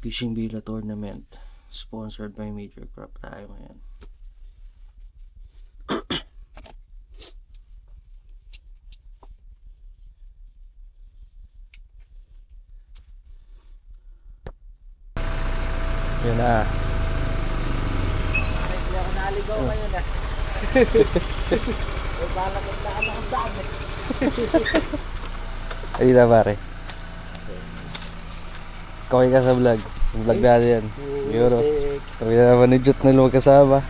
Fishing Villa Tournament. Sponsored by Major Crop tayo ngayon. Yun na. Hindi ako naligaw ngayon ah. May balakit na anak ang dami. Ay na pare. Kaway ka sa vlog. Vlog natin yan. Siguro. Kami na naman ni Jut na magkasama.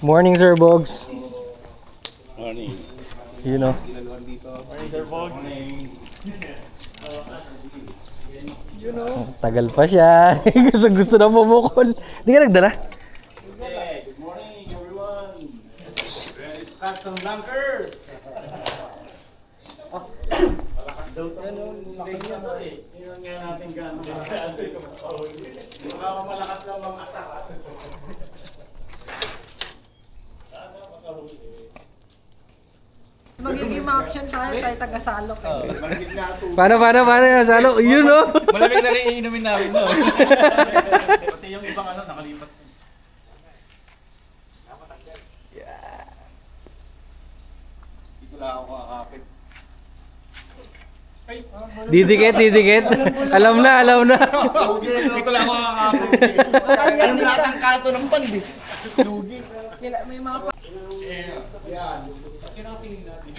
Morning, Sir Bogs. Morning. You know. Morning, Sir Bogs. Morning. You know. Tagal pa siya. Gusto na pumukol. Hindi ka nagdala? Good morning, everyone. Ready to catch some lunkers. Malakas daw ito. Laki niya ito eh. Tingnan nga natin gano'n. Baka malakas lang mga asak. Magiging action tayo taga-salok eh. Paano yung salo? Yun no? Malamig na rin iinumin namin no. Pati yung ibang ano nakalipat. Dito lang ako kakapit. Didikit. Alam na. Dito lang ako kakapit. Alam lahat ang kato ng pandi. Lugi. May mga pa. Yan. Kinatingin natin.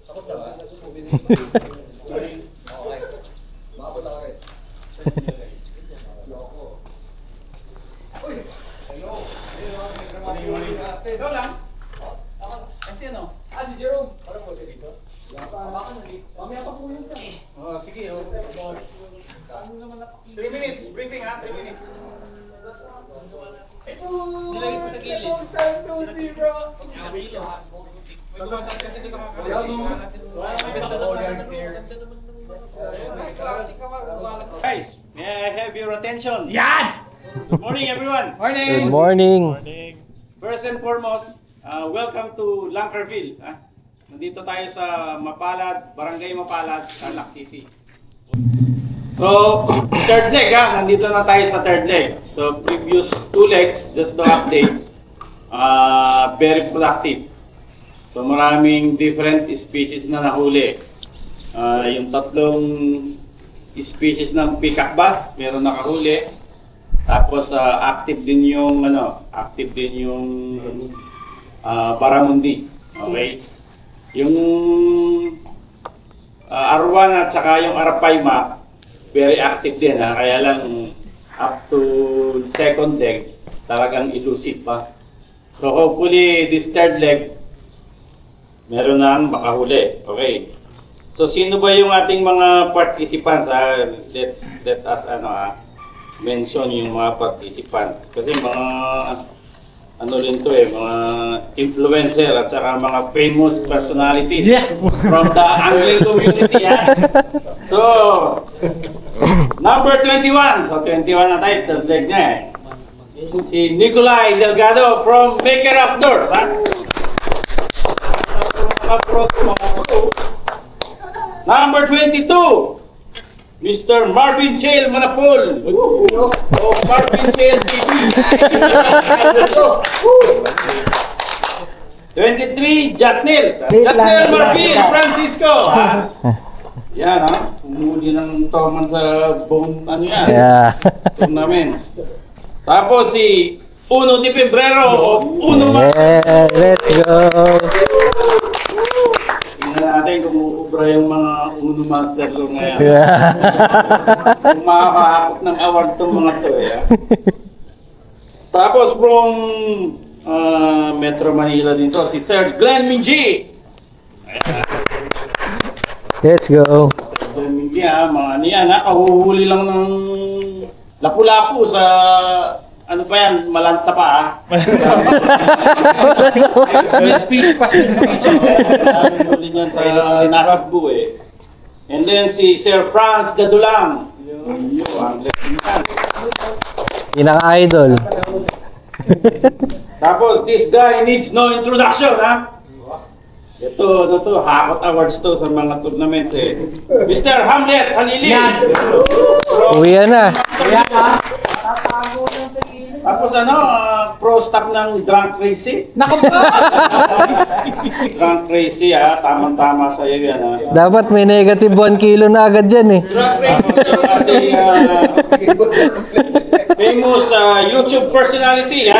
Ako sa ba? Okay. Mabot ako guys. Uy! Hello! Ikaw lang? Kasi ano? Si Jerome. Parang mo siya dito? Mamaya pa po yun siya. Oh, sige. 3 minutes. Briefing ha? 3 minutes. Nilagay ko sa gilid. Guys, may I have your attention? Yan! Good morning everyone! Good morning. First and foremost, welcome to Lankerville. Nandito tayo sa Mapalad, Barangay Mapalad, Tarlac City. So, third leg nandito na tayo sa third leg. So, previous 2 legs, just to update, very productive. So, maraming different species na nahuli. Yung 3 species ng peacock bass, meron nakahuli. Tapos, active din yung barramundi. Okay? Yung arwana at saka yung arapaima, very active din kaya lang up to second leg talagang elusive pa. So hopefully this third leg meron nang makahuli. Okay. So sino ba yung ating mga participants? Let us mention yung mga participants kasi mga rin to mga influencer at saka mga famous personalities from the angling community. So, number 21. So, 21 na tayo. Third leg niya Si Nicolay Delgado from Maker Outdoors. Number 22. Mr. Marvin Chale Manapol. Marvin Chale TV. 23, Jatnil Marvin Francisco. Yan umuli ng toman sa bone tournament. Tapos si Uno de Febrero o Uno Master. Let's go. Tingnan natin kung uubra yung mga Uno Master lo ngayon. Kung makakahakot ng award itong mga to Tapos from Metro Manila dito, si Sir Glenn Minji. Let's go. Hindi mga ano yan kahuhuli lang ng lapu-lapu sa, ano pa yan, malansa pa Small speech pa, small speech. huli niyan sa Nasugbu eh. And then si Sir Franz Gadulang. Ang blessing yan. Pinaka-idol. Tapos this guy needs no introduction Ito, Hakot Awards to sa mga tournaments eh. Mr. Hamlet Halili. Uwi na. Tapos pro stock ng Drunk Crazy. Drunk Crazy tamang-tama sa iyo yan Dapat may negative 1 kilo na agad yan eh. Drunk Crazy kasi famous YouTube personality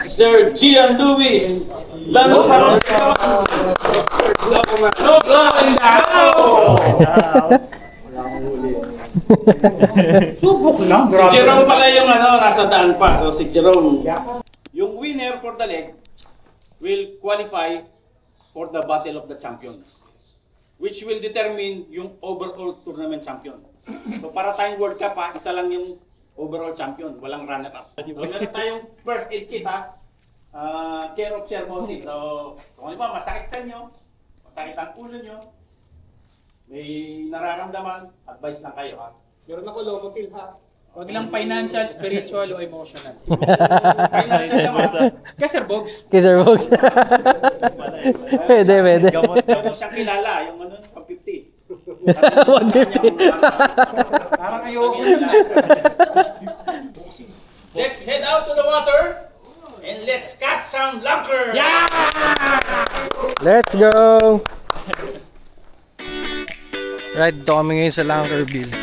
Sir Gian Lewis. Lalo sa Subok lang. Si Jerome pala yung nasa daan pa. So si Jerome, yung winner for the leg will qualify for the Battle of the Champions, which will determine yung overall tournament champion. So para tayong World Cup isa lang yung overall champion, walang runner-up. So meron tayong first aid kit care of Sir Mosi. So kung ano ba, masakit sa inyo, masakit ang ulo nyo, may nararamdaman, advice lang kayo Meron ako Lomotil Huwag lang financial, spiritual o emotional. Financial naman. Kaya Sir Bogs. Kay Sir Bogs. Pwede. Kung siyang kilala, yung pang 50. 150. Parang ayoko. Let's head out to the water and let's catch some lunker. Yeah! Let's go! Right, dito kami ngayon sa Lankerville.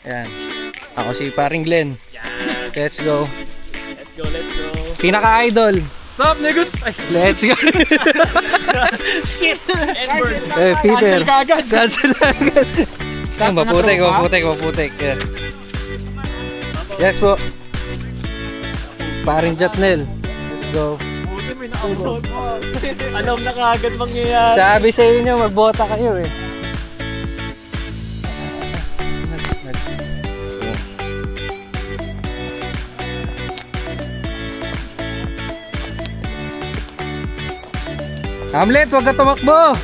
Ayan. Ako si paring Glenn. Let's go. Let's go. Pinaka-idol. Sup, niggas? Let's go. Shit! Edward. Peter. Cancel agad. Cancel agad. Maputik. Yeah. Yes po. Paring Jatnel. Let's go. Buti may na-upload mo. Alam na kaagad mangyayari. Sabi sa inyo, magbota kayo eh. Hamlet, wag ka tumakbo!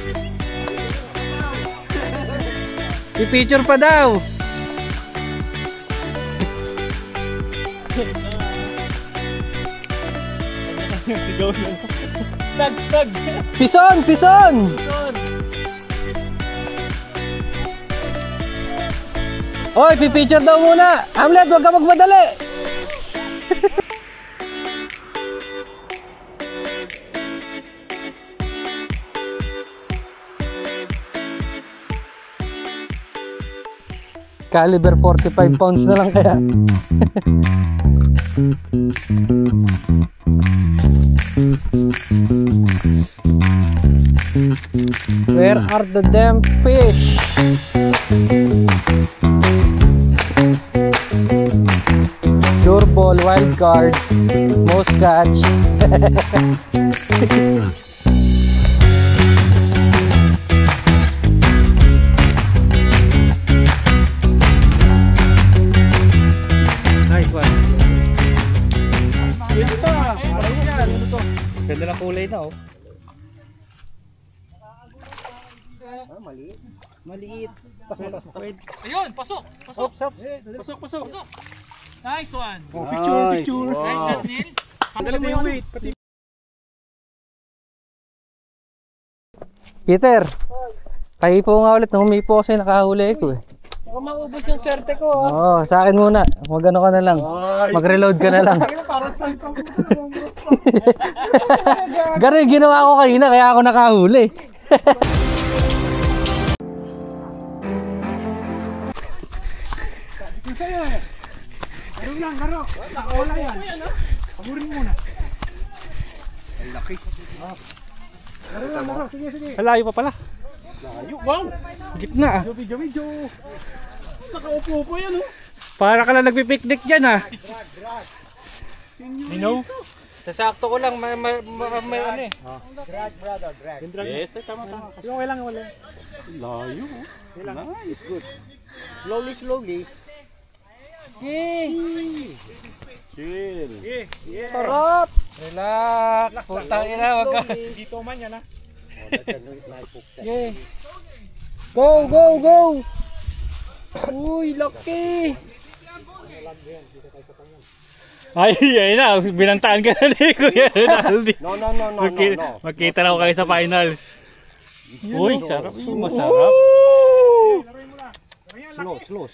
I-picture pa daw! Sigaw na. Stag! Pison! Oy, pipicture daw muna! Hamlet, wag ka magmadali! Caliber 45 pounds na lang kaya. Where are the damn fish? Pure ball, wild card, most catch. Nice one. Ganda na kulay na Maliit. Pasok. Ayun, pasok. Pasok. Nice one. Picture. Nice, Daniel. Dali mo yung weight. Peter, pahipo nga ulit. Humipo kasi nakahuli ko eh. Baka maubos yung swerte ko. Oo, sa akin muna. Magano ka na lang. Mag-reload ka na lang. Ganun yung ginawa ko kanina kaya ako nakahuli. Garo. Wala yan. Pagurin muna. Ay, laki. Garo. Sige. Malayo pa pala. Layo. Wow. Gitna ah. Medyo. Nakaupo po yan Para ka lang nagpipiknik dyan ah. You know? Sasakto ko lang, may ano eh. Drag, brother, drag. Yes, tama. Yung okay lang, wala. Layo. It's good. Slowly, slowly. Chill. Sarap! Relax! Putang ina, wag ka. Dito man yan, ha? Okay. Go! Uy, laki! Ay, ayun na. Binantaan ka na ni Kuya Ronaldo. No. Magkita na ko kayo sa finals. Uy, sarap. Masarap. Slow.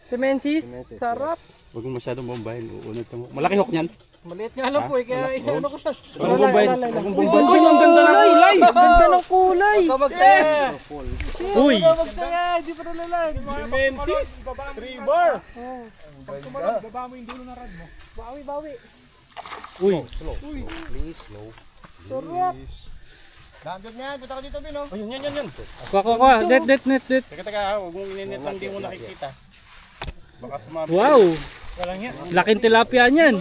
Si Menzies, sarap. Huwag mo masyadong bombahin. Uunod ka mo. Malaki hook niyan. Maliit nga lang po eh, kaya ano ko siya. Huwag mo bombahin. Huwag mo bombahin. Uy, ang ganda ng kulay! Ang ganda ng kulay! Huwag ka magsaya! Uy! Huwag ka magsaya! Hindi pa nalalag! Menzies! 3 bar! Pag tumalab, baba mo yung dulo ng rad mo. Bawi! Uy! Please, slow. Sarap! Nandun na yan. Punta ka dito, Bin, oh. Ayun, yan. Kuha. Net. Teka. Huwag mong ininit lang. Hindi mo nakikita. Baka sumabit. Wow! Laking tilapia niyan.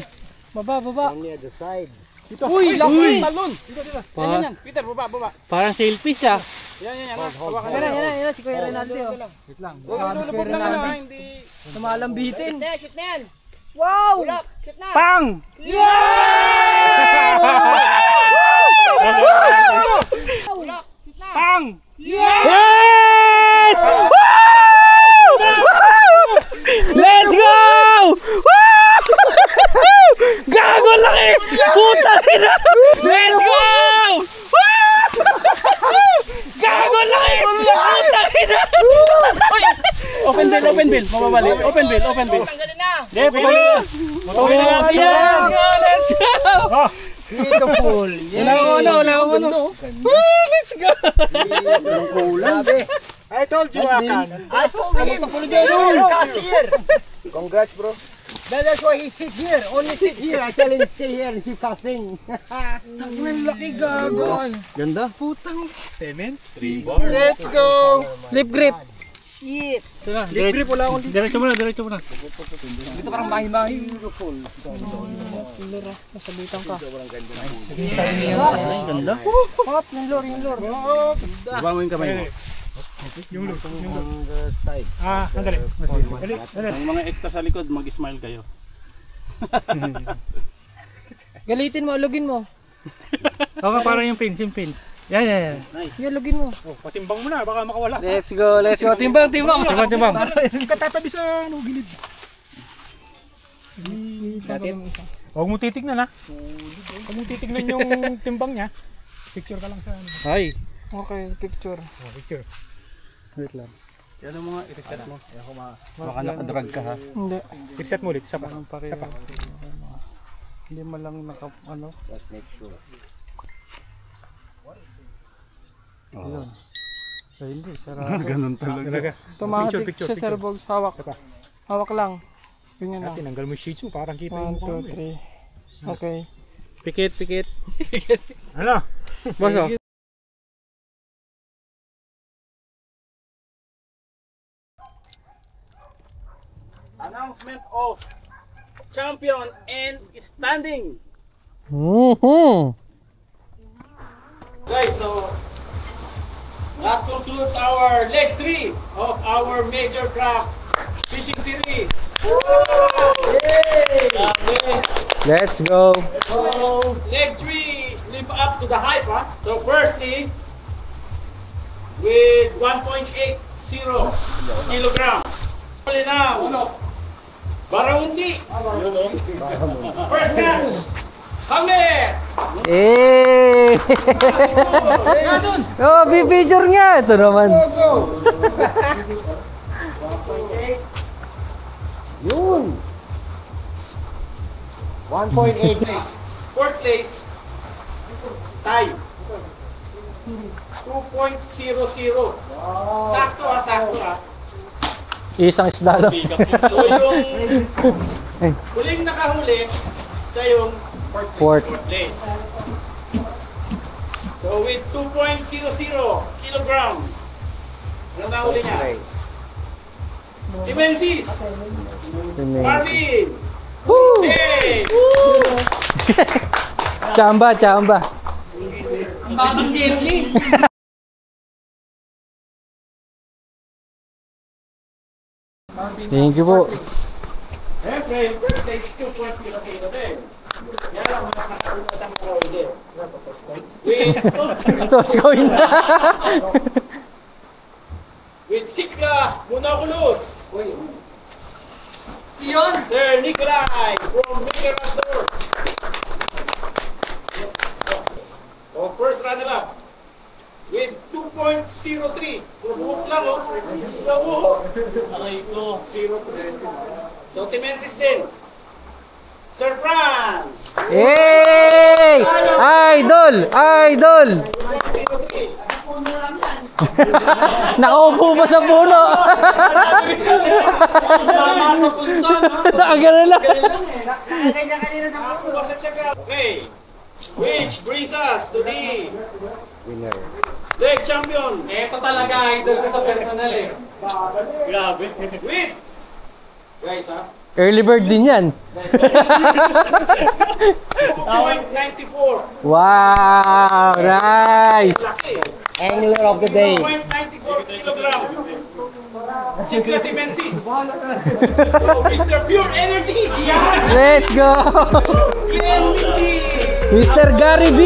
Baba! Only at the side. Uy, laki! Talon. Dito. Yan. Peter, baba. Parang sailfish ah. Yan. Yan, si Kuya Ronaldo. Wait lang. Sabi si Kuya Ronaldo. Hindi. Tumalambitin. Shoot na yan. Wow! Shoot na. Pang! Pang! Yes! Let's go! Gago laki! Puta ina! Let's go! Gago laki! Puta ina! Open bill. Mababali. Open bill. Tanggalin na. Hindi, pabalik. Matuloy na natin yan. Let's go! Beautiful. Wala ko ano. Let's go! Grabe. I told you, Akan. I told him. Cashier. Congrats, bro. That's why he sit here. Only sit here. I tell him stay here and keep casting. Laki gago. Ganda. Putang. Payments? Let's go! Lip grip. Shit. Lip grip wala akong dito. Diretso mo na. Dito parang mahi-mahi. Beautiful. Nasabitan ka. Ganda. Hop, yung lure. Baba mo yung kamay mo. Yung look. On the side. Andali. Ang mga extra sa likod, mag-smile kayo. Galitin mo, alugin mo. Oo, parang yung pins. Yan. Yung alugin mo. Patimbang mo na, baka makawala. Let's go. Timbang. Timbang. Katatabi sa gilid. Huwag mo titignan ha. Huwag mo titignan yung timbang niya. Picture ka lang sa ano. Ay. Okay, picture. Picture. Wait lang. Yan ang mga i-reset mo. Baka nakadrag ka ha. Hindi. Reset mo ulit. Isa pa. Hindi mo lang ano. Just make sure. Oh. Ay, hindi. Sarap. Ganun talaga. Automatic Picture. siya, Sir Bogs. Hawak. Isa pa. Hawak lang. Ganyan lang. Tinanggal mo yung shih tzu. Parang kita yung 1, mukha 2, mo eh. 3. Okay. Pikit. Ano? Basta. Announcement of champion and standing. Guys, so that concludes our leg 3 of our major craft fishing series. Let's go. So leg 3 live up to the hype, huh? So firstly, with 1.80 kilograms. Huli na, Baraundi. First catch. Hammer. Oh, picture nga. Ito naman. Yun. 1.8. Fourth place, tie. 2.00. Sakto ha. Isang isda lang. So yung huling nakahuli, siya yung fourth place. So with 2.00 kilogram, ano nahuli niya? Menzies! Marvin! Woo! Hey! Chamba, chamba. Bakang gently. Thank you po. Siyempre, yung first stage 2.0 kilo din. Yan lang mga nakakita sa mga oil. Toss coin. With Sikla Munakulos. Yun. Sir Nikolai from Mirador. Oh, first runner-up. With 2.03. Puro lang, oh. Aray ko. 0.3. So, Timensis din. Sir Franz. Yay! Idol! Idol! 2.03. Nakaupo pa sa puno. Tama sa punso, no? Nakagano lang. Nakakuha sa tiyaga. Okay. Which brings us to the winner. Leg champion. Ito talaga, idol ko sa personal eh. Grabe. With guys, ha? Early bird din yan. 2.94. Wow! Nice! Laki. Angler of the day. 2.94 kilogram. Sikla Timensis. Mr. Pure Energy. Let's go! Energy. Mr. Gary B!